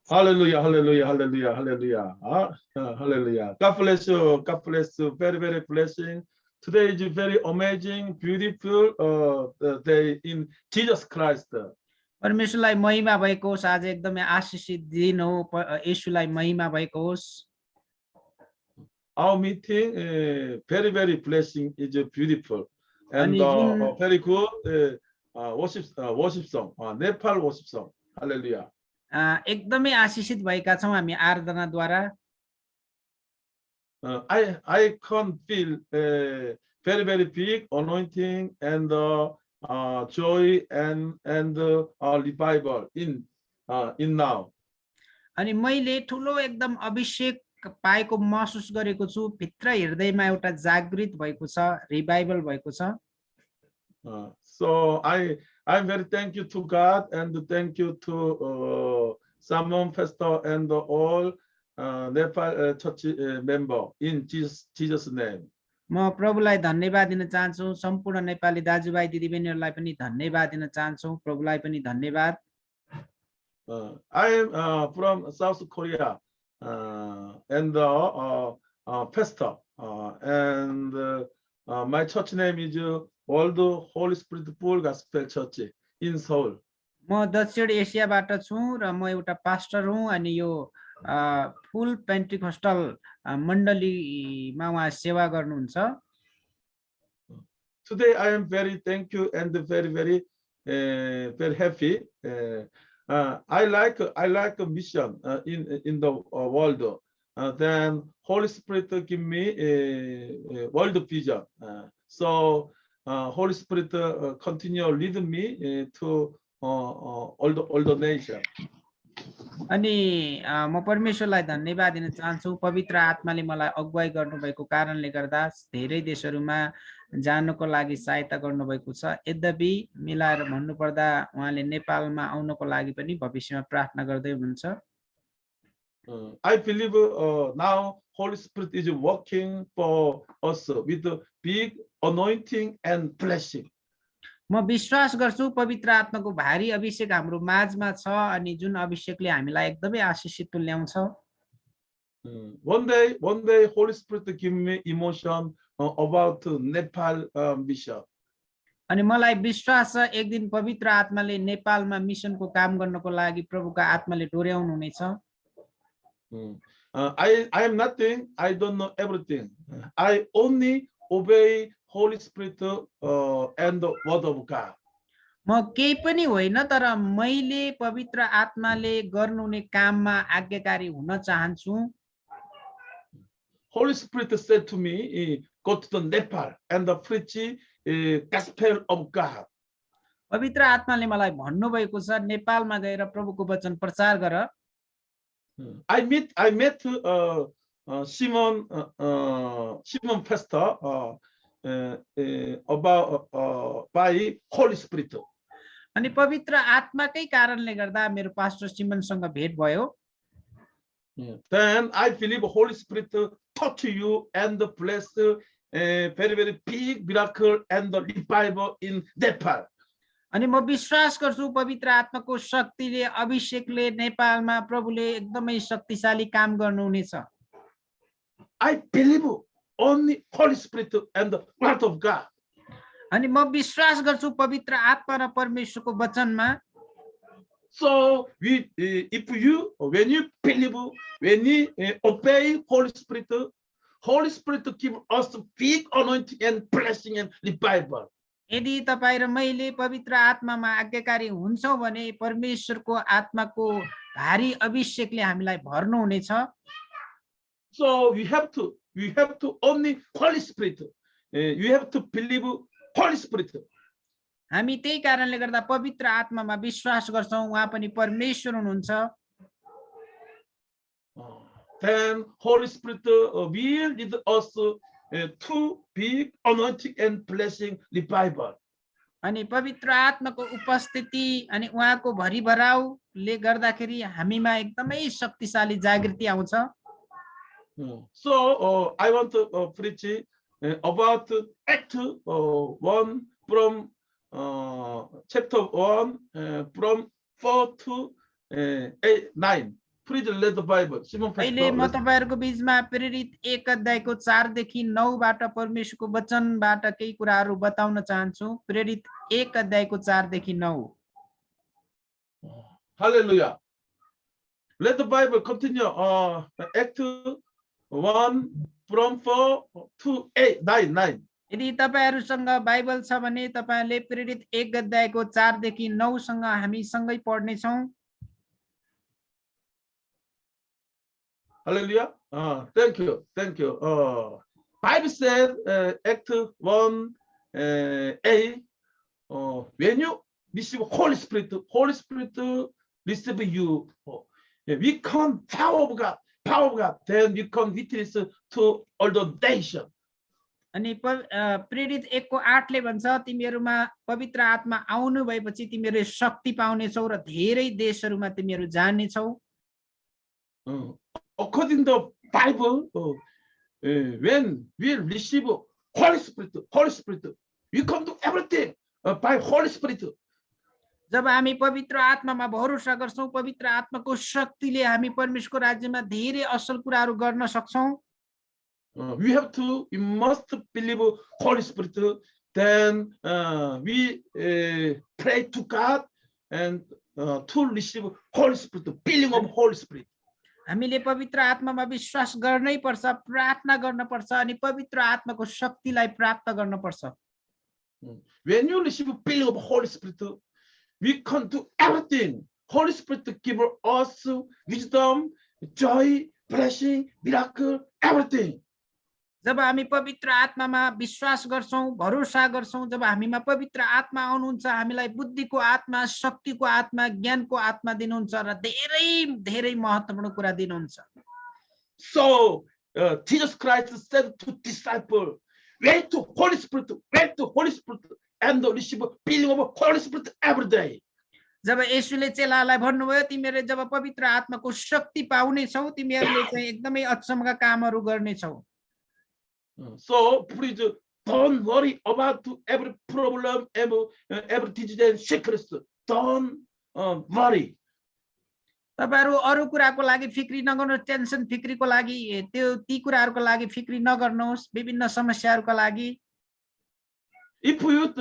Hallelujah, hallelujah, hallelujah, hallelujah. Hallelujah. God bless you. God bless you. Very, very blessing. Today is a very amazing, beautiful day in Jesus Christ. परमेश्वरलाई महिमा भएको होस्। आज एकदमै आशीषित दिन हो। येशूलाई महिमा भएको होस्। Our meeting, very, very blessing, is beautiful and very good worship song, Nepal worship song. Hallelujah. एकदमै आशीषित भएका छौं हामी आराधनाद्वारा। I can feel very, very big anointing and joy and revival in now. अनि मैले ठुलो एकदम अभिषेक पाएको महसुस गरेको छु। भित्र हृदयमा एउटा जागृत भएको छ, रिभाइभल भएको छ। So I'm very thank you to God and thank you to Simon Pastor and all Nepal church member in Jesus name. म प्रभुलाई धन्यवाद दिन चाहन्छु। सम्पूर्ण नेपाली दाजुभाइ दिदीबहिनीहरूलाई पनि धन्यवाद दिन चाहन्छु। प्रभुलाई पनि धन्यवाद। I am from South Korea and pastor and my church name is World Holy Spirit Full Gospel Church in Seoul. म दक्षिण एसियाबाट छु र म एउटा पास्टर हुँ अनि यो फुल पेन्टिकोस्टल मण्डलीमा उहाँ सेवा गर्नुहुन्छ। Today I am very thank you and very happy. I like a mission in the world. Then Holy Spirit give me a world vision. So Holy Spirit continue lead me to all the nation. अनि म परमेश्वरलाई धन्यवाद दिन चाहन्छु। पवित्र आत्माले मलाई अगुवाई गर्नुभएको कारणले गर्दा धेरै देशहरूमा जानको लागि सहायता गर्नुभएको छ। यद्यपि मिलाएर भन्नुपर्दा उहाँले नेपालमा आउनको लागि पनि भविष्यमा प्रार्थना गर्दै हुनुहुन्छ। I believe now Holy Spirit is working for us with the big anointing and blessing. म विश्वास गर्छु पवित्र आत्माको भारी अभिषेक हाम्रो माझमा छ अनि जुन अभिषेकले हामीलाई एकदमै आशीषित तुल्याउँछ। One day Holy Spirit give me emotion about Nepal mission. अनि मलाई विश्वास छ एक दिन पवित्र आत्माले नेपालमा मिसनको काम गर्नको लागि प्रभुका आत्माले डोर्याउनु हुनेछ। I am nothing, I don't know everything. I only obey Holy Spirit and the word of God. म केही पनि होइन तर मैले पवित्र आत्माले गर्नुहुने काममा आज्ञाकारी हुन चाहन्छु। Holy Spirit said to me, go to the Nepal and preach gospel of God. पवित्र आत्माले मलाई भन्नुभएको छ नेपालमा गएर प्रभुको वचन प्रचार गर। I met Simon Pastor about by Holy Spirit. अनि पवित्र आत्माकै कारणले गर्दा मेरो पास्टर सिमनसँग भेट भयो। Then I believe Holy Spirit touch you and bless very big miracle and the revival in Nepal. अनि म विश्वास गर्छु पवित्र आत्माको शक्तिले अभिषेकले नेपालमा प्रभुले एकदमै शक्तिशाली काम गर्नुहुनेछ। I believe only Holy Spirit and the word of God. अनि म विश्वास गर्छु पवित्र आत्मा र परमेश्वरको वचनमा। So when you believe, when you obey Holy Spirit give us big anointing and blessing and revival. यदि तपाई र मैले पवित्र आत्मामा आज्ञाकारी हुन्छौं भने परमेश्वरको आत्माको भारी अभिषेकले हामीलाई भर्नु हुनेछ। So we have to only Holy Spirit. You have to believe Holy Spirit. हामी त्यही कारणले गर्दा पवित्र आत्मामा विश्वास गर्छौं उहाँ पनि परमेश्वर हुनुहुन्छ। Then Holy Spirit will lead us to big anointing and blessing revival. अनि पवित्र आत्माको उपस्थिति अनि उहाँको भरिभराउले गर्दाखेरि हामीमा एकदमै शक्तिशाली जागृति आउँछ। So I want to preach about Act 1 from chapter 1 from 4 to 9. Please read the Bible. Simon अहिले Pastor. म तपाईहरुको बीचमा प्रेरित 1 अध्यायको 4 देखि 9 बाट परमेश्वरको वचनबाट केही कुराहरू बताउन चाहन्छु। प्रेरित 1 अध्यायको 4 देखि 9। Hallelujah. Let the Bible continue. Act 1 from 4 to 8, 9. यदि तपाईहरुसँग बाइबल छ भने तपाईहरुले प्रेरित 1 अध्यायको 4 देखि 9 सँग हामी सँगै पढ्ने छौं। Hallelujah. Thank you. Thank you. Bible said, Act 1, A, when you receive Holy Spirit receive you. We come power of God, then we come witness to all the nation. अनि प्रेरित 1 को 8 ले भन्छ तिमीहरुमा पवित्र आत्मा आउनु भएपछि तिमीहरुले शक्ति पाउने छौ र धेरै देशहरुमा तिमीहरु जाने छौ। According to the Bible, when we receive Holy Spirit, we come to everything by Holy Spirit. जब हामी पवित्र आत्मामा भरोसा गर्छौं पवित्र आत्माको शक्तिले हामी परमेश्वरको राज्यमा धेरै असल कुराहरू गर्न सक्छौं। We must believe Holy Spirit. Then we pray to God and to receive Holy Spirit, feeling of Holy Spirit. हामीले पवित्र आत्मामा विश्वास गर्नै पर्छ, प्रार्थना गर्न पर्छ अनि पवित्र आत्माको शक्तिलाई प्राप्त गर्न पर्छ। When you receive feeling of Holy Spirit, we can do everything. Holy Spirit give us wisdom, joy, blessing, miracle, everything. जब हामी पवित्र आत्मामा विश्वास गर्छौं, भरोसा गर्छौं, जब हामीमा पवित्र आत्मा आउनुहुन्छ, हामीलाई बुद्धिको आत्मा, शक्तिको आत्मा, ज्ञानको आत्मा दिनुहुन्छ र धेरै धेरै महत्त्वपूर्ण कुरा दिनुहुन्छ। So Jesus Christ said to disciples, wait to Holy Spirit, and receive feeling of Holy Spirit every day. जब येशूले चेलालाई भन्नुभयो तिमीहरुले जब पवित्र आत्माको शक्ति पाउने छौ तिमीहरुले चाहिँ एकदमै अचम्मका कामहरू गर्ने छौ। So please don't worry about every problem, every disease and sickness. Don't worry. तपाईहरु अरु कुराको लागि फिक्री नगर्नु, टेन्सन फिक्रीको लागि ती कुराहरुको लागि फिक्री नगर्नुहोस्, विभिन्न समस्याहरुका लागि। If you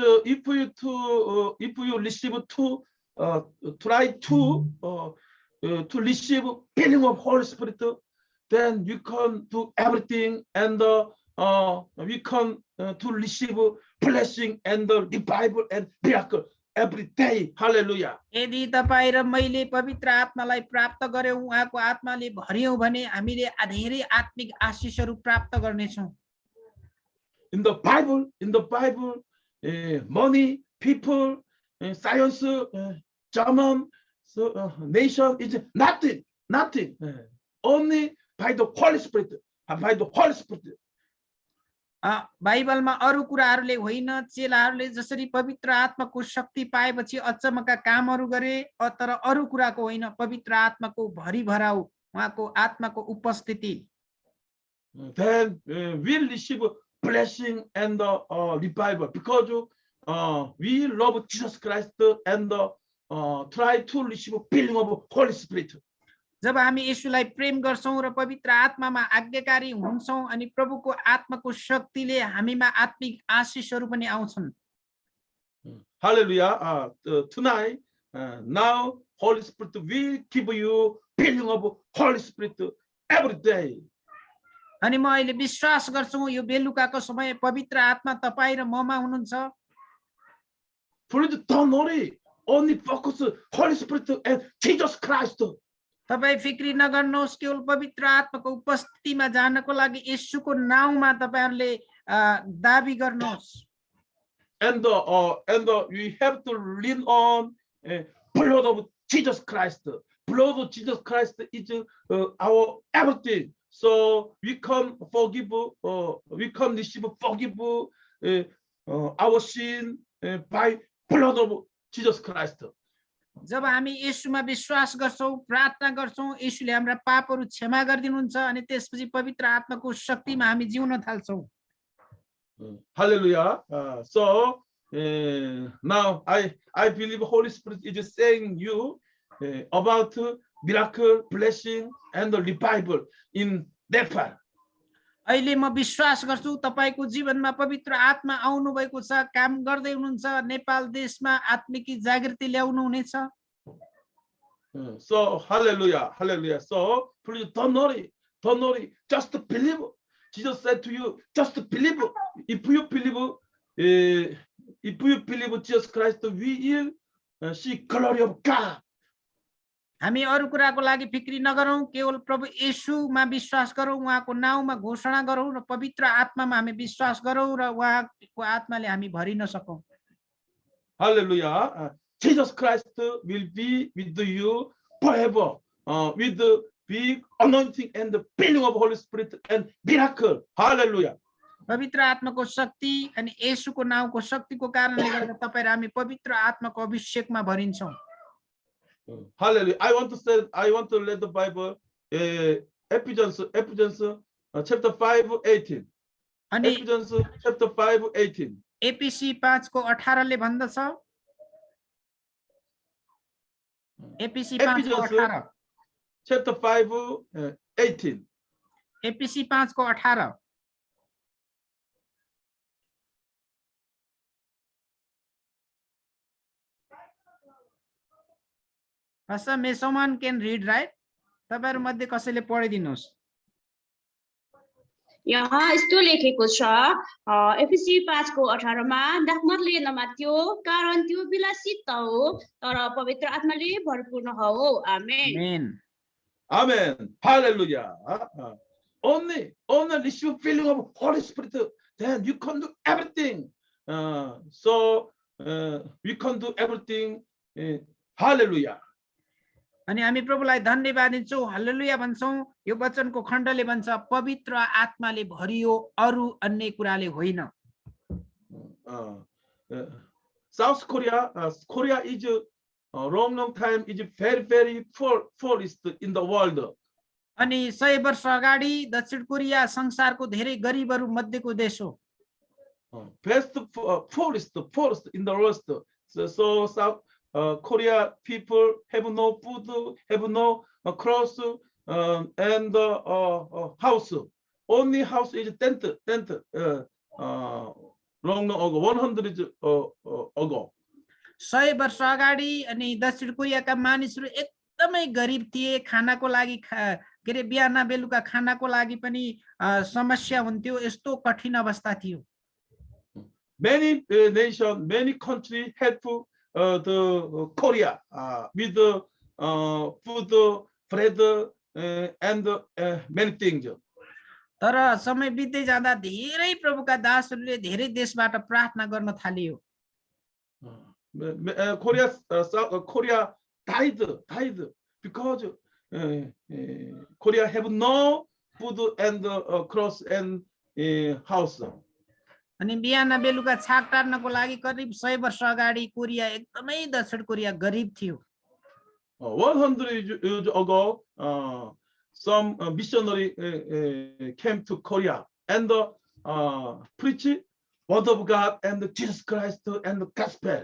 receive try to receive feeling of Holy Spirit, then you can do everything, and we can to receive blessing and the revival and miracle every day. Hallelujah. यदि तपाई र मैले पवित्र आत्मालाई प्राप्त गर्यौं, उहाँको आत्माले भर्यौं भने हामीले धेरै आत्मिक आशीषहरू प्राप्त गर्नेछौं। In the Bible, money, people, science, German, nation is nothing. Only by the Holy Spirit. बाइबलमा अरु कुराहरुले होइन, चेलाहरुले जसरी पवित्र आत्माको शक्ति पाएपछि अचम्मका कामहरू गरे, तर अरु कुराको होइन, पवित्र आत्माको भरिभराउ, उहाँको आत्माको उपस्थिति। Then we'll receive blessing and revival because we love Jesus Christ and try to receive feeling of Holy Spirit. जब हामी येशूलाई प्रेम गर्छौं र पवित्र आत्मामा आज्ञाकारी हुन्छौं अनि प्रभुको आत्माको शक्तिले हामीमा आत्मिक आशीषहरू पनि आउँछन्। Hallelujah. Tonight, now Holy Spirit will give you feeling of Holy Spirit every day. अनि म अहिले विश्वास गर्छु यो बेलुकाको समय पवित्र आत्मा तपाई र ममा हुनुहुन्छ। Please don't worry. Only focus Holy Spirit and Jesus Christ. तपाई फिक्री नगर्नुहोस्, केवल पवित्र आत्माको उपस्थितिमा जानको लागि येशूको नाउँमा तपाईहरुले दाबी गर्नुहोस्। And we have to lean on blood of Jesus Christ. Blood of Jesus Christ is our everything. So we can forgive, we can receive forgive our sin by blood of Jesus Christ. जब हामी येशूमा विश्वास गर्छौं, प्रार्थना गर्छौं, येशूले हाम्रा पापहरू क्षमा गरिदिनुहुन्छ अनि त्यसपछि पवित्र आत्माको शक्तिमा हामी जिउन थाल्छौं। Hallelujah. So now I believe Holy Spirit is saying you about miracle, blessing, and the revival in Nepal. अहिले म विश्वास गर्छु तपाईको जीवनमा पवित्र आत्मा आउनु भएको छ, काम गर्दै हुनुहुन्छ, नेपाल देशमा आत्मिक जागृति ल्याउनु हुनेछ। So hallelujah, hallelujah. So please don't worry, just believe. Jesus said to you, just believe. If you believe Jesus Christ, we will see glory of God. हामी अरु कुराको लागि फिक्री नगरौं, केवल प्रभु येशूमा विश्वास गरौं, उहाँको नाउँमा घोषणा गरौं र पवित्र आत्मामा हामी विश्वास गरौं र उहाँको आत्माले हामी भरिन सकौं। Hallelujah. Jesus Christ will be with you forever, with the big anointing and the filling of Holy Spirit and miracle. Hallelujah. पवित्र आत्माको शक्ति अनि येशूको नाउँको शक्तिको कारणले गर्दा तपाई र हामी पवित्र आत्माको अभिषेकमा भरिन्छौं। Hallelujah. I want to read the Bible, Ephesians chapter 5:18. Ephesians chapter 5:18. APC 5 को 18 ले भन्दछ, एपीसी 5 को 18, chapter 5:18. एपीसी 5 को 18। Pastor, may someone can read, right? तपाईहरु मध्ये कसैले पढिदिनुस्। यहाँ यस्तो लेखेको छ, एफएसी 5 को 18 मा, दाखमतले नमात्यो कारण त्यो विलासित त हो तर पवित्र आत्माले भरपूर्ण हो। आमेन। Amen. Hallelujah. Only receive feeling of Holy Spirit, then you can do everything. So we can do everything. Hallelujah. अनि हामी प्रभुलाई धन्यवाद दिन्छौं, हालेलुया भन्छौं। यो वचनको खण्डले भन्छ पवित्र आत्माले भरियो, अरु अन्य कुराले होइन। South Korea is a long time is very poorest in the world. अनि 100 वर्ष अगाडि दक्षिण कोरिया संसारको धेरै गरिबहरू मध्येको देश हो। Poorest in the world. So South Korea people have no food, have no clothes, and house. Only house is tent. Long ago, 100 years ago. 100 वर्ष अगाडि अनि दक्षिण कोरियाका मानिसहरू एकदमै गरिब थिए, खानाको लागि के रे बिहान बेलुका खानाको लागि पनि समस्या हुन्थ्यो, यस्तो कठिन अवस्था थियो। Many nations, many countries help the Korea with food, bread, and many things. तर समय बित्दै जाँदा धेरै प्रभुका दासहरूले धेरै देशबाट प्रार्थना गर्न थालियो। Korea died because Korea have no food and clothes and house. अनि बिहान बेलुका छाक टार्नको लागि करिब 100 वर्ष अगाडि कोरिया एकदमै दक्षिण कोरिया गरिब थियो। 100 years ago, some missionary came to Korea and preach word of God and Jesus Christ and the gospel.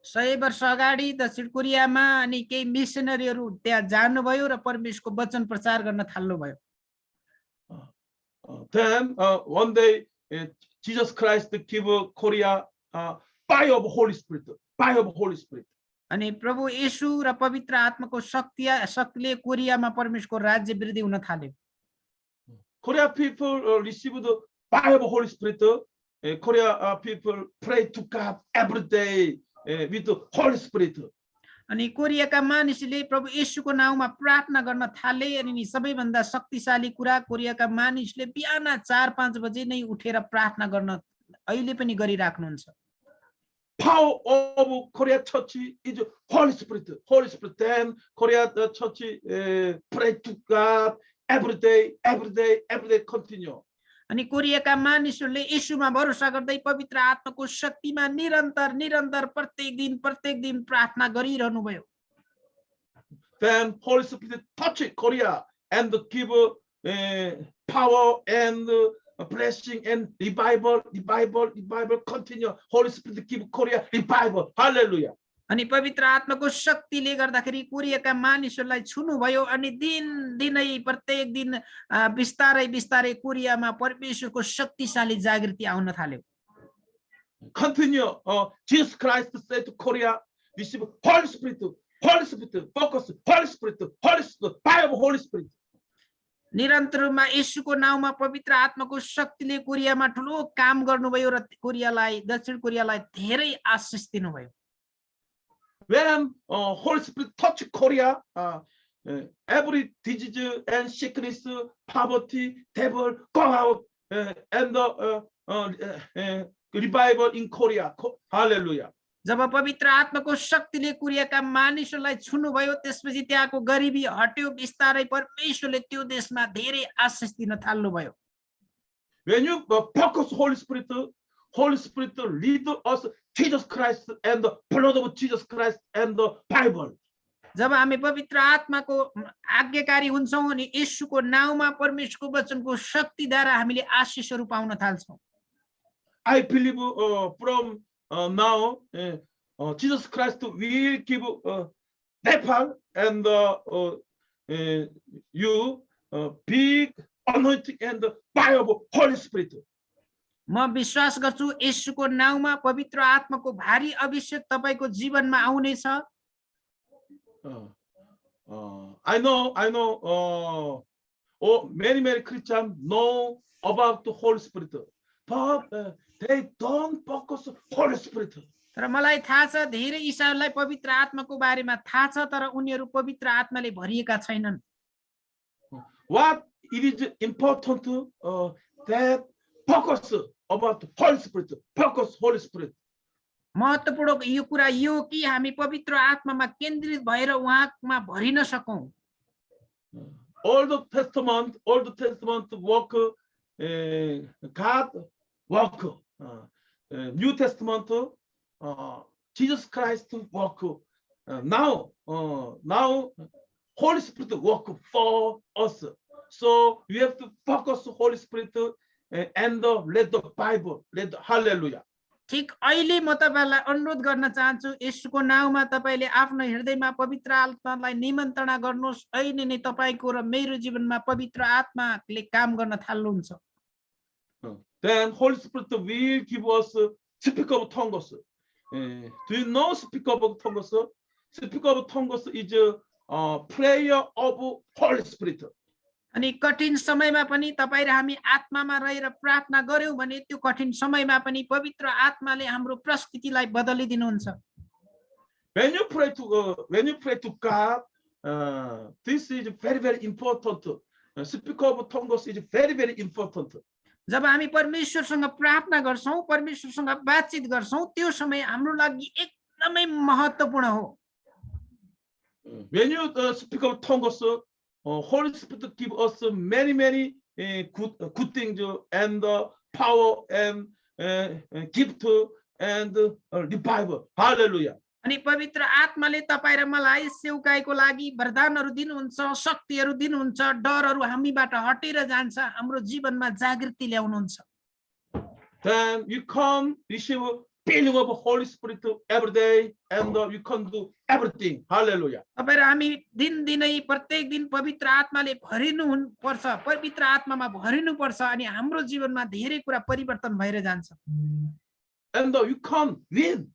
100 वर्ष अगाडि दक्षिण कोरियामा अनि केही मिशनरीहरू त्यहाँ जानुभयो र परमेश्वरको वचन प्रचार गर्न थाल्नुभयो। Then one day Jesus Christ give Korea fire of Holy Spirit. अनि प्रभु येशू र पवित्र आत्माको शक्तिले कोरियामा परमेश्वरको राज्य वृद्धि हुन थाल्यो। Korea people received the fire of Holy Spirit. Korea people pray to God every day with the Holy Spirit. अनि कोरियाका मानिसले प्रभु येशूको नाउँमा प्रार्थना गर्न थाले अनि सबैभन्दा शक्तिशाली कुरा कोरियाका मानिसले बिहान 4-5 बजे नै उठेर प्रार्थना गर्न अहिले पनि गरिराख्नुहुन्छ। Power of Korea church is Holy Spirit. Then Korea church pray to God every day continue. अनि कोरियाका मानिसहरूले येशूमा भरोसा गर्दै पवित्र आत्माको शक्तिमा निरन्तर प्रत्येक दिन प्रार्थना गरिरहनु भयो। Then Holy Spirit touch Korea and give power and blessing and revival continue. Holy Spirit give Korea revival. Hallelujah. अनि पवित्र आत्माको शक्तिले गर्दाखेरि कोरियाका मानिसहरूलाई छुनुभयो अनि दिनै प्रत्येक दिन बिस्तारै बिस्तारै कोरियामा परमेश्वरको शक्तिशाली जागृति आउन थाल्यो। Continue. Jesus Christ said to Korea, receive Holy Spirit, focus, Holy Spirit, fire of Holy Spirit. निरन्तर रूपमा येशूको नाउँमा पवित्र आत्माको शक्तिले कोरियामा ठुलो काम गर्नुभयो र कोरियालाई दक्षिण कोरियालाई धेरै आशीष दिनुभयो। When Holy Spirit touch Korea, every disease and sickness, poverty, devil go out, and revival in Korea. Hallelujah. जब पवित्र आत्माको शक्तिले कोरियाका मानिसहरूलाई छुनुभयो त्यसपछि त्यहाँको गरिबी हट्यो, बिस्तारै परमेश्वरले त्यो देशमा धेरै आशीष दिन थाल्नुभयो। When you focus Holy Spirit lead us Jesus Christ and the blood of Jesus Christ and the Bible. जब हामी पवित्र आत्माको आज्ञाकारी हुन्छौँ अनि येशूको नाउँमा परमेश्वरको वचनको शक्तिद्वारा हामीले आशीषहरू pound थाल्छौँ। I believe from now Jesus Christ will give Nepal and you big anointing and fire of Holy Spirit. म विश्वास गर्छु येशूको नाउँमा पवित्र आत्माको भारी अभिषेक तपाईको जीवनमा आउनेछ। I know many Christians know about the Holy Spirit, but they don't focus Holy Spirit. तर मलाई थाहा छ धेरै ईसाईहरूलाई पवित्र आत्माको बारेमा थाहा छ तर उनीहरू पवित्र आत्माले भरिएका छैनन्। What it is important that focus about Holy Spirit, focus Holy Spirit. महत्त्वपूर्ण यो कुरा यो कि हामी पवित्र आत्मामा केन्द्रित भएर उहाँमा भरिन सकौं। Old Testament work, God work. New Testament, Jesus Christ work. Now Holy Spirit work for us. So we have to focus Holy Spirit and read the Bible. Read Hallelujah. ठीक अहिले म तपाईहरुलाई अनुरोध गर्न चाहन्छु येशूको नाउँमा तपाईले आफ्नो हृदयमा पवित्र आत्मालाई निमन्त्रणा गर्नुहोस्। अहिले नै तपाईको र मेरो जीवनमा पवित्र आत्माले काम गर्न थाल्नुहुन्छ। Then Holy Spirit will give us speak of tongues. Do you know speak of tongues? Speak of tongues is a prayer of Holy Spirit. अनि कठिन समयमा पनि तपाई र हामी आत्मामा रहेर प्रार्थना गर्यौं भने त्यो कठिन समयमा पनि पवित्र आत्माले हाम्रो परिस्थितिलाई बदलिदिनुहुन्छ। When you pray to God, this is very important. Speak of tongues is very important. जब हामी परमेश्वरसँग प्रार्थना गर्छौं, परमेश्वरसँग बातचित गर्छौं, त्यो समय हाम्रो लागि एकदमै महत्त्वपूर्ण हो। When you speak of tongues, Holy Spirit give us many good things and power and gift and revival. Hallelujah. अनि पवित्र आत्माले तपाई र मलाई सेवकाईको लागि वरदानहरु दिनुहुन्छ, शक्तिहरु दिनुहुन्छ, डरहरु हामीबाट हटेर जान्छ, हाम्रो जीवनमा जागृति ल्याउनुहुन्छ। Then you can receive feeling of Holy Spirit every day and you can do everything. Hallelujah. तपाईं र हामी दिनदिनै प्रत्येक दिन पवित्र आत्माले भरिनु पर्छ, पवित्र आत्मामा भरिनु पर्छ अनि हाम्रो जीवनमा धेरै कुरा परिवर्तन भएर जान्छ। And you can win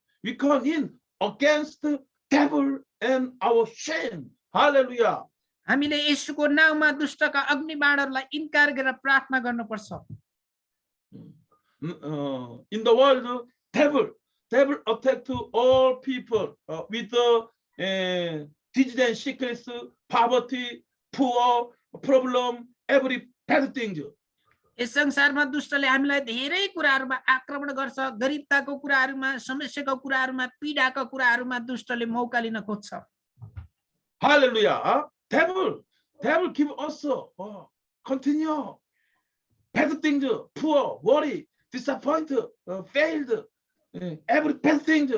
against the devil and our shame. Hallelujah. हामीले येशूको नाउँमा दुष्टका अग्निबाणहरुलाई इन्कार गरेर प्रार्थना गर्नुपर्छ। In the world, devil attack to all people with disease and sickness, poverty, poor, problem, every bad thing. Yes संसारमा दुष्टले हामीलाई धेरै कुराहरुमा आक्रमण गर्छ, गरिबताको कुराहरुमा, समस्याको कुराहरुमा, पीडाको कुराहरुमा दुष्टले मौका लिन खोज्छ। Hallelujah. Devil give us continue bad things, poor, worry, disappointed, failed, every bad thing.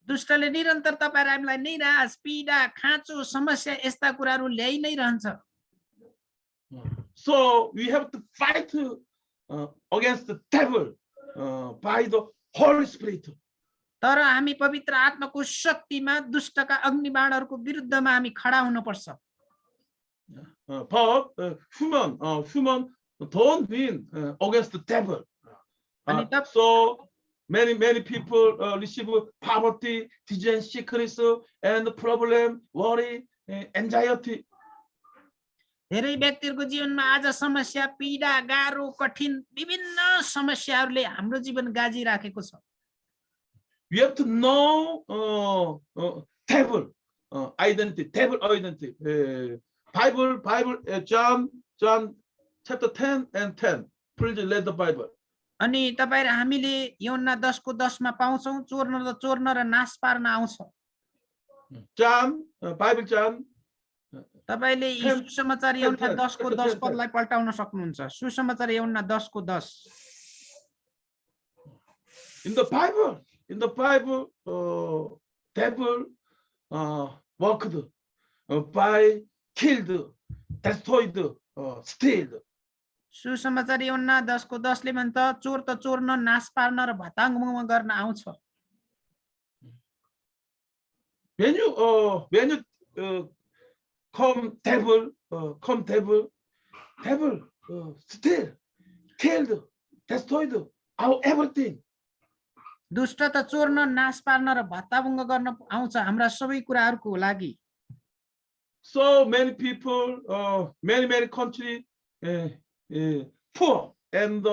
दुष्टले निरन्तर तपाईहरु हामीलाई निराश, पीडा, खाँचो, समस्या यस्ता कुराहरु ल्याइ नै रहन्छ। So we have to fight against the devil by the Holy Spirit. तर हामी पवित्र आत्माको शक्तिमा दुष्टका अग्निबाणहरूको विरुद्धमा हामी खडा हुनुपर्छ। But human don't win against the devil. अनि तब So many people receive poverty, disease, sickness, and problem, worry, anxiety. धेरै व्यक्तिहरूको जीवनमा आज समस्या, पीडा, गाह्रो, कठिन विभिन्न समस्याहरूले हाम्रो जीवन गाजिराखेको छ। We have to know devil identity. Bible, John chapter 10 and 10. Please read the Bible. अनि तपाईहरु हामीले यूहन्ना 10 को 10 मा पाउँछौं, चोर्न र नाश पार्न आउँछ। Bible John. तपाईले यी सुसमाचार यूहन्ना 10 को 10 पदलाई पल्टाउन सक्नुहुन्छ। सुसमाचार यूहन्ना 10 को 10। In the Bible, devil worked by killed, destroyed, steal. सुसमाचार यूहन्ना 10 को 10 ले भन्छ चोर त चोर्न, नाश पार्न र भताङ्ग गर्न आउँछ। When you come devil, steal, killed, destroyed, everything. दुष्ट त चोर्न, नाश पार्न र भताभङ्ग गर्न आउँछ हाम्रा सबै कुराहरुको लागि। So many people, many country poor and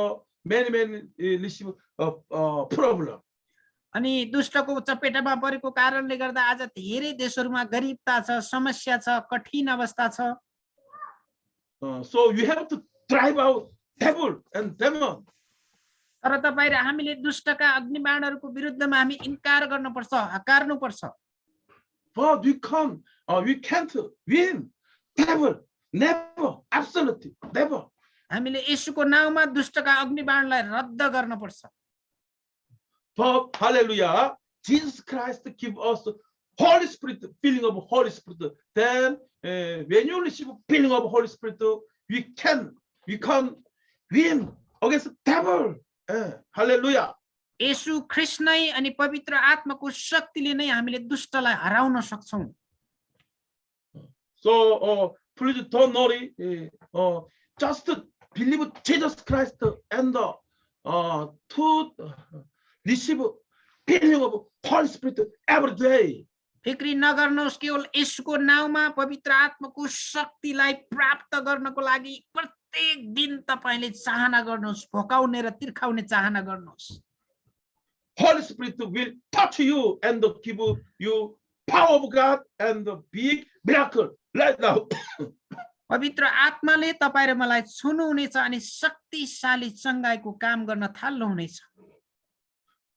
many receive problem. अनि दुष्टको चपेटामा परेको कारणले गर्दा आज धेरै देशहरुमा गरिबता छ, समस्या छ, कठिन अवस्था छ। So you have to drive out devil and demon. तर तपाईहरु हामीले दुष्टका अग्निबाणहरुको विरुद्धमा हामी इन्कार गर्नुपर्छ, हकार्नुपर्छ। But we can't win devil, never, absolutely, never. हामीले येशूको नाउँमा दुष्टका अग्निबाणलाई रद्द गर्नुपर्छ। But hallelujah, Jesus Christ give us Holy Spirit, feeling of Holy Spirit. Then when you receive feeling of Holy Spirit, we can win against devil. Hallelujah. येशू ख्रीष्ट नै अनि पवित्र आत्माको शक्तिले नै हामीले दुष्टलाई हराउन सक्छौं। So please don't worry. Just believe Jesus Christ and to receive feeling of Holy Spirit every day. फिक्री नगर्नुहोस्, केवल येशूको नाउँमा पवित्र आत्माको शक्तिलाई प्राप्त गर्नको लागि प्रत्येक दिन तपाईले चाहना गर्नुहोस्, भोकाउने र तिर्खाउने चाहना गर्नुहोस्। Holy Spirit will touch you and give you power of God and the big miracle right now. पवित्र आत्माले तपाई र मलाई छुनु हुनेछ अनि शक्तिशाली चंगाईको काम गर्न थाल्नु हुनेछ।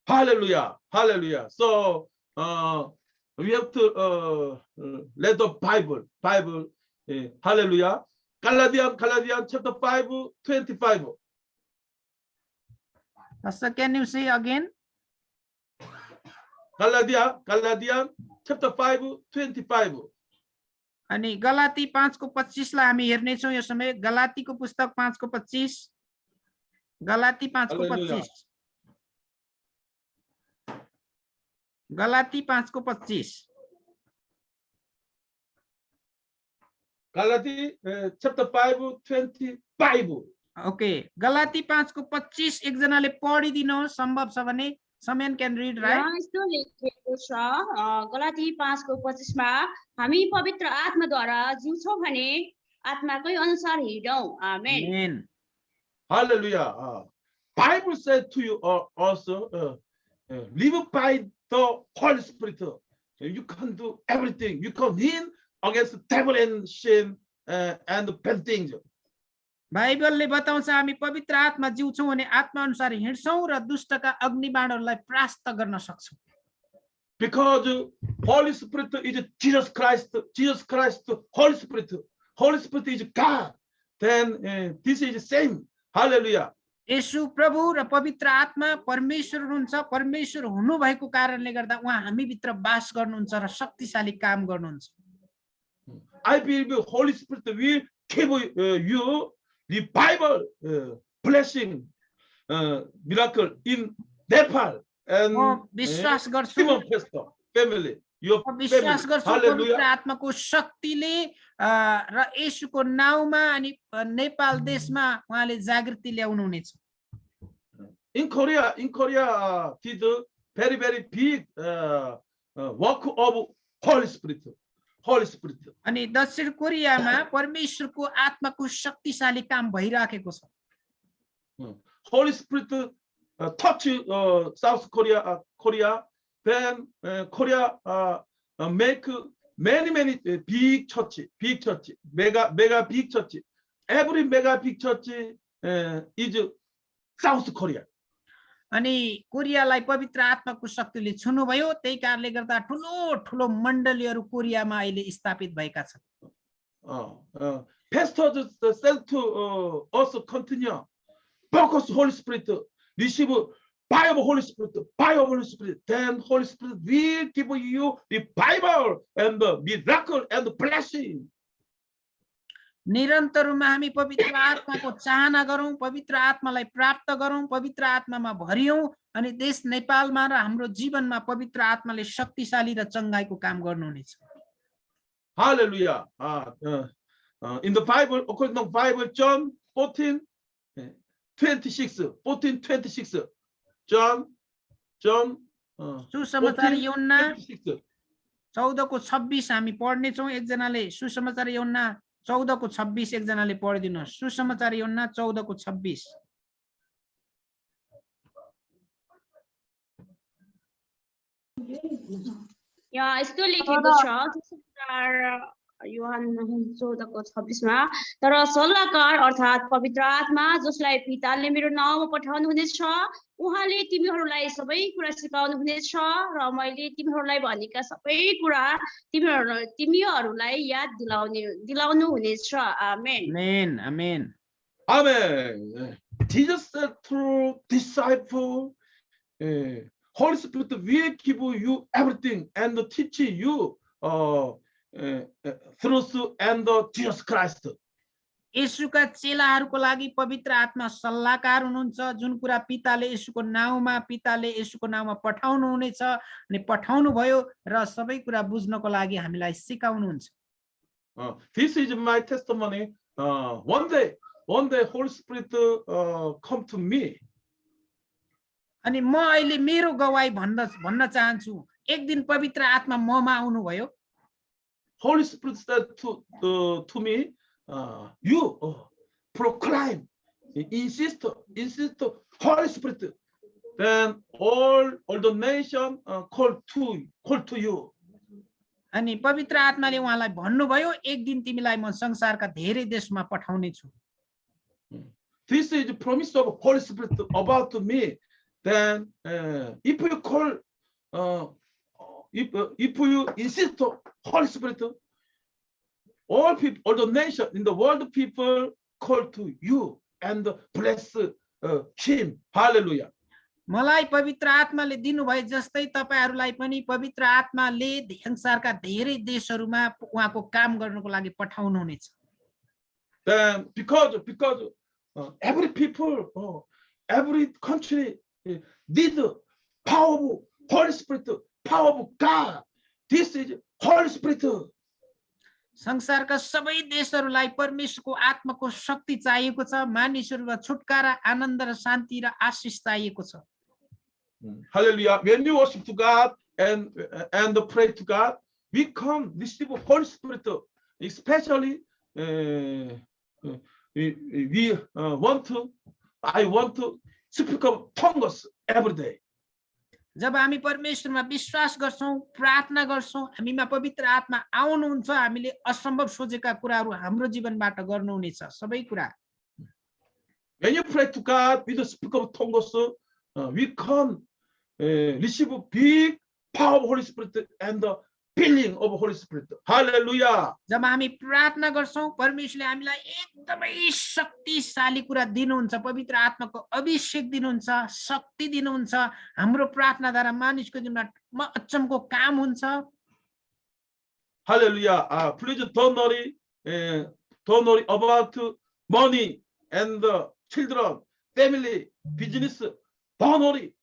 Hallelujah, hallelujah. So we have to let the Bible, hallelujah. Galatians chapter 5:25. So can you say again? Galatians chapter 5:25. अनि गलाती 5 को 25 लाई हामी हेर्ने छौं यो समय। गलातीको पुस्तक 5 को 25। गलाती 5 को 25। गलाती 5 को 25। Galatians chapter 5:25. Okay, गलाती 5 को 25 एक जनाले पढिदिनु सम्भव छ भने Someone can read, right? यस्तो लेखेको छ गलाती 5 को 25 मा हामी पवित्र आत्माद्वारा जिउँछौं भने आत्माकै अनुसार हिँडौं। आमेन। Amen. Hallelujah. Bible said to you also, live by the Holy Spirit. You can do everything. You can win against the devil and sin and the bad things. बाइबलले बताउँछ हामी पवित्र आत्मा जिउँछौं भने आत्मा अनुसार हिँड्छौं र दुष्टका अग्निबाणहरुलाई परास्त गर्न सक्छौं। Because Holy Spirit is Jesus Christ, Holy Spirit is God. Then this is the same. Hallelujah. येशू प्रभु र पवित्र आत्मा परमेश्वर हुनुहुन्छ। परमेश्वर हुनु भएको कारणले गर्दा उहाँ हामी भित्र वास गर्नुहुन्छ र शक्तिशाली काम गर्नुहुन्छ। I believe Holy Spirit will give you the Bible blessing miracle in Nepal, and म विश्वास गर्छु Simon Pastor family. Your म family. विश्वास गर्छु पवित्र Hallelujah. आत्माको शक्तिले र येशूको नाउँमा अनि नेपाल देशमा उहाँले जागृति ल्याउनु हुनेछ। In Korea, did a very, very big work of Holy Spirit. Holy Spirit. अनि दक्षिण कोरियामा परमेश्वरको आत्माको शक्तिशाली काम भइराखेको छ। Holy Spirit touch South Korea, then Korea make many big church, mega big church. Every mega big church is South Korea. अनि कोरियालाई पवित्र आत्माको शक्तिले छुनुभयो, त्यही कारणले गर्दा ठुलो ठुलो मण्डलीहरू कोरियामा अहिले स्थापित भएका छन्। Pastors sent to also continue focus Holy Spirit, receive fire of Holy Spirit, then Holy Spirit will give you the Bible and the miracle and the blessing. निरन्तर रूपमा हामी पवित्र आत्माको चाहना गरौँ, पवित्र आत्मालाई प्राप्त गरौँ, पवित्र आत्मामा भरियौँ अनि देश नेपालमा र हाम्रो जीवनमा पवित्र आत्माले शक्तिशाली र चङ्गाईको काम गर्नुहुनेछ। Hallelujah. In the Bible, according to the Bible, John 14:26. John सुसमाचार यूहन्ना 14:26. 14:26 हामी पढ्नेछौँ। एकजनाले सुसमाचार यूहन्ना 14:26 एकजनाले पढिदिनुहोस्। सुसमाचार यूहन्ना 14:26। यहाँ यस्तो लेखेको छ युहान 14:26 मा, तर सल्लाहकार अर्थात् पवित्र आत्मा जसलाई पिताले मेरो नाउँमा पठाउनु हुनेछ, उहाँले तिमीहरूलाई सबै कुरा सिकाउनु हुनेछ र मैले तिमीहरूलाई भनेका सबै कुरा तिमीहरूलाई याद दिलाउनु हुनेछ। आमेन। आमेन। Amen. Jesus said through disciple, Holy Spirit will give you everything and teach you truth and Jesus Christ. येशूका चेलाहरूको लागि पवित्र आत्मा सल्लाहकार हुनुहुन्छ, जुन कुरा पिताले येशूको नाउँमा पठाउनु हुनेछ अनि पठाउनु भयो र सबै कुरा बुझ्नको लागि हामीलाई सिकाउनुहुन्छ। This is my testimony. One day Holy Spirit come to me. अनि म अहिले मेरो गवाही भन्न चाहन्छु, एक दिन पवित्र आत्मा ममा आउनुभयो। Holy Spirit said to me, you proclaim, insist, Holy Spirit. Then all the nation call to you. अनि पवित्र आत्माले उहाँलाई भन्नुभयो, एक दिन तिमीलाई म संसारका धेरै देशमा पठाउने छु। This is the promise of Holy Spirit about me. Then if you call, if you insist, Holy Spirit, all people, all the nation in the world, people call to you and bless him. Hallelujah. मलाई पवित्र आत्माले दिनुभए जस्तै तपाईहरुलाई पनि पवित्र आत्माले संसारका धेरै देशहरुमा उहाँको काम गर्नको लागि पठाउनु हुनेछ। Then because every people, every country need the power of Holy Spirit, power of God. This is Holy Spirit. संसारका सबै देशहरुलाई परमेश्वरको आत्माको शक्ति चाहिएको छ, मानिसहरुमा छुटकारा, आनन्द र शान्ति र आशीष चाहिएको छ। Hallelujah. When you worship to God and pray to God, we come receive Holy Spirit. Especially I want to speak of tongues every day. जब हामी परमेश्वरमा विश्वास गर्छौं, प्रार्थना गर्छौं, हामीमा पवित्र आत्मा आउनुहुन्छ, हामीले असम्भव सोचेका कुराहरू हाम्रो जीवनबाट गर्नुहुनेछ, सबै कुरा। When you pray to God with the speak of tongues, we can receive big power of Holy Spirit and the filling of Holy Spirit. Hallelujah. जब हामी प्रार्थना गर्छौं, परमेश्वरले हामीलाई एकदमै शक्तिशाली कुरा दिनुहुन्छ, पवित्र आत्माको अभिषेक दिनुहुन्छ, शक्ति दिनुहुन्छ, हाम्रो प्रार्थनाद्वारा मानिसको जीवनमा अचम्मको काम हुन्छ। Hallelujah. Please don't worry about money and the children, family, business. Don't worry.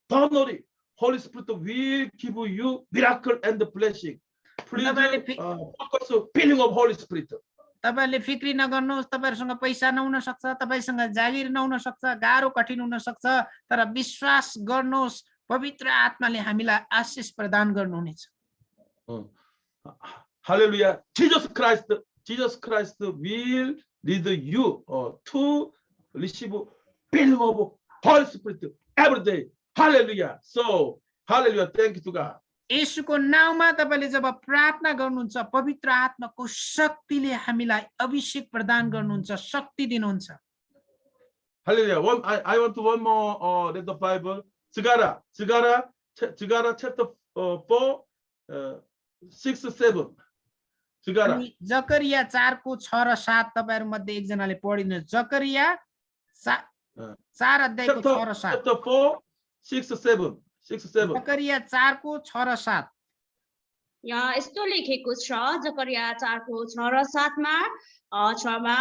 Holy Spirit will give you miracle and the blessing. Please focus on feeling of Holy Spirit. तपाईहरुले फिक्री नगर्नुहोस्, तपाईहरुसँग पैसा नहुन सक्छ, तपाईसँग जागिर नहुन सक्छ, गाह्रो कठिन हुन सक्छ, तर विश्वास गर्नुहोस् पवित्र आत्माले हामीलाई आशीष प्रदान गर्नुहुनेछ। Hallelujah. Jesus Christ will lead you to receive feeling of Holy Spirit every day. Hallelujah. So, hallelujah. Thank you to God. येशूको नाममा तपाईले जब प्रार्थना गर्नुहुन्छ पवित्र आत्माको शक्तिले हामीलाई अभिषेक प्रदान गर्नुहुन्छ, शक्ति दिनुहुन्छ। Hallelujah. I want to one more read the Bible. Zechariah chapter 4, 6 to 7. जकरिया 4 को 6 र 7 तपाईहरु मध्ये एकजनाले पढिदिनु। जकरिया 4 अध्यायको 6 र 7। Chapter 4, 6 to 7. 6 to 7. जकरिया 4 को 6 र 7। यहाँ यस्तो लेखेको छ जकरिया 4 को 6 र 7 मा 6 मा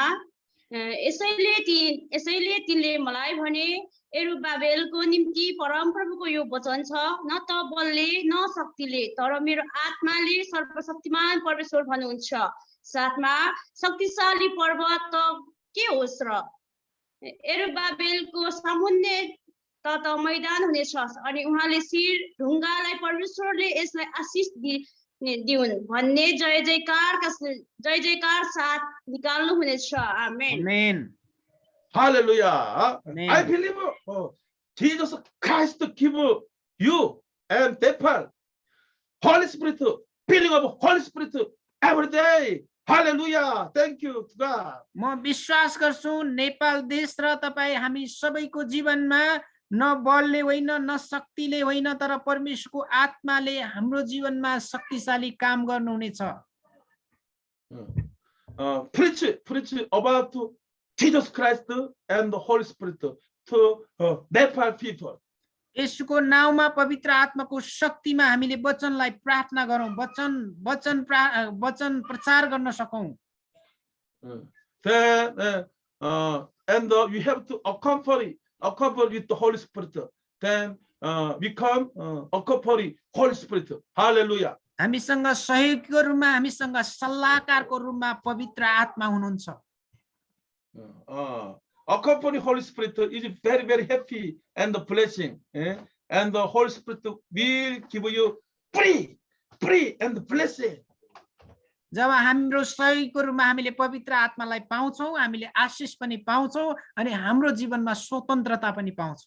यसैले तिनले मलाई भने यरुबाबेलको निम्ति परमप्रभुको यो वचन छ, न त बलले न शक्तिले तर मेरो आत्माले सर्वशक्तिमान परमेश्वर भन्नुहुन्छ। 7 मा शक्तिशाली पर्वत त के होस् र यरुबाबेलको सामुन्ने त मैदान हुनेछ अनि उहाँले शिर ढुङ्गालाई परमेश्वरले यसलाई आशीष दिउन् भन्ने जय जयकार साथ निकाल्नु हुनेछ। आमेन। आमेन। Hallelujah. Amen. I believe Jesus Christ give you and people Holy Spirit, feeling of Holy Spirit every day. Hallelujah. Thank you to God. म विश्वास गर्छु नेपाल देश र तपाई हामी सबैको जीवनमा न बलले होइन न शक्तिले होइन तर परमेश्वरको आत्माले हाम्रो जीवनमा शक्तिशाली काम गर्नुहुनेछ। Preach about Jesus Christ and the Holy Spirit to Nepal people. यसको नाउँमा पवित्र आत्माको शक्तिमा हामीले वचनलाई प्रार्थना गरौँ, वचन प्रचार गर्न सकौं। Then and we have to accompany with the Holy Spirit. Then become accompany Holy Spirit. Hallelujah. हामीसँग सहयोगको रूपमा, हामीसँग सल्लाहकारको रूपमा पवित्र आत्मा हुनुहुन्छ। Accompany Holy Spirit is very, very happy and the blessing. And the Holy Spirit will give you free and blessing. जब हाम्रो सहयोगको रूपमा हामीले पवित्र आत्मालाई पाउँछौं, हामीले आशीष पनि पाउँछौं अनि हाम्रो जीवनमा स्वतन्त्रता पनि पाउँछौं।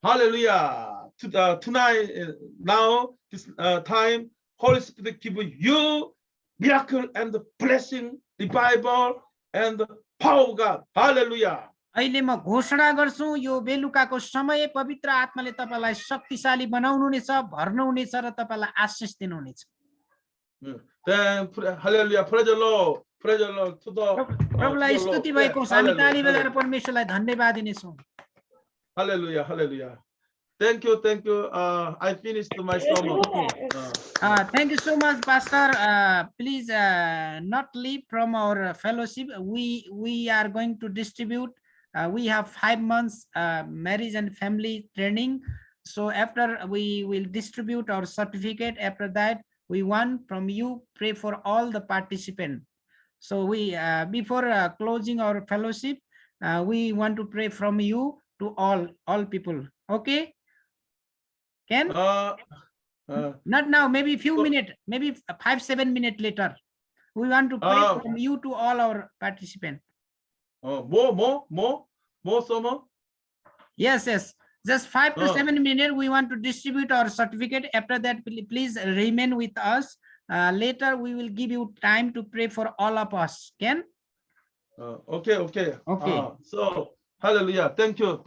Hallelujah. Tonight, now, this time, Holy Spirit give you miracle and the blessing, the Bible and the power of God. Hallelujah. अहिले म घोषणा गर्छु यो बेलुकाको समय पवित्र आत्माले तपाईलाई शक्तिशाली बनाउनुहुनेछ, भर्नुहुनेछ र तपाईलाई आशीष दिनुहुनेछ। Then hallelujah, praise the Lord. Praise the Lord to the प्रभुलाई स्तुति भएको छ। हामी ताली बजाएर परमेश्वरलाई धन्यवाद दिनेछौँ। Hallelujah, hallelujah. Thank you. I finished my sermon. Thank you so much, Pastor. Please not leave from our fellowship. We are going to distribute. We have 5 months marriage and family training. So after we will distribute our certificate. After that, we want from you pray for all the participants. So we before closing our fellowship, we want to pray from you to all people. Okay? Can? Not now, maybe few minutes, maybe 5-7 minutes later. We want to pray from you to all our participants. More sermon? Yes. Just 5 to 7 minutes. We want to distribute our certificate. After that, please remain with us. Later, we will give you time to pray for all of us. Can? Okay. So, hallelujah. Thank you.